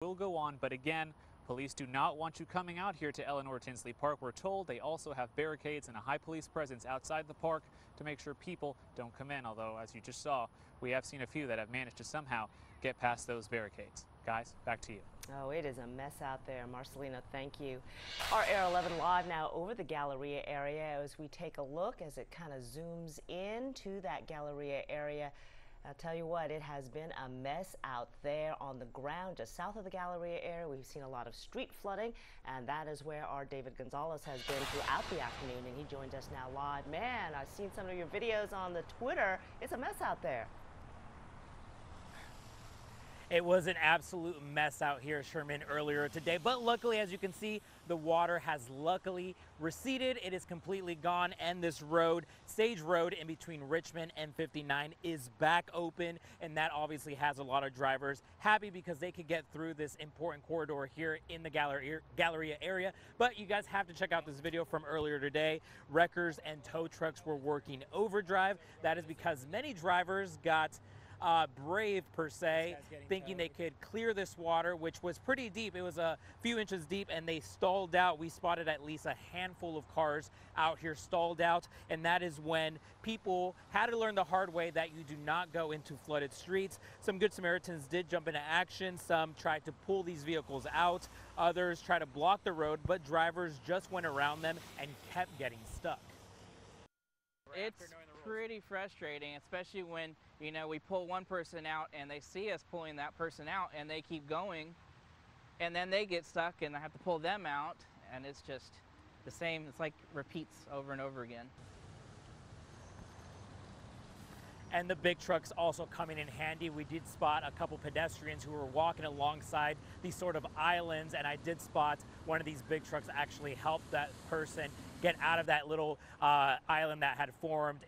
Will go on, but again, police do not want you coming out here to Eleanor Tinsley Park. We're told they also have barricades and a high police presence outside the park to make sure people don't come in. Although, as you just saw, we have seen a few that have managed to somehow get past those barricades. Guys, back to you. Oh, it is a mess out there. Marcelino, thank you. Our Air 11 live now over the Galleria area as we take a look as it kind of zooms into that Galleria area. I'll tell you what, it has been a mess out there on the ground just south of the Galleria area. We've seen a lot of street flooding, and that is where our David Gonzalez has been throughout the afternoon, and he joins us now live. Man, I've seen some of your videos on the Twitter. It's a mess out there. It was an absolute mess out here, Sherman, earlier today. But luckily, as you can see, the water has luckily receded. It is completely gone. And this road, Stage Road in between Richmond and 59 is back open. And that obviously has a lot of drivers happy because they could get through this important corridor here in the Galleria area. But you guys have to check out this video from earlier today. Wreckers and tow trucks were working overdrive. That is because many drivers got brave per se, thinking they could clear this water, which was pretty deep. It was a few inches deep, and they stalled out. We spotted at least a handful of cars out here stalled out, and that is when people had to learn the hard way that you do not go into flooded streets. Some Good Samaritans did jump into action. Some tried to pull these vehicles out. Others tried to block the road, but drivers just went around them and kept getting stuck. It's pretty frustrating, especially when, you know, we pull one person out and they see us pulling that person out and they keep going and then they get stuck and I have to pull them out, and it's just the same. It's like repeats over and over again. And the big trucks also coming in handy. We did spot a couple pedestrians who were walking alongside these sort of islands, and I did spot one of these big trucks actually help that person get out of that little island that had formed.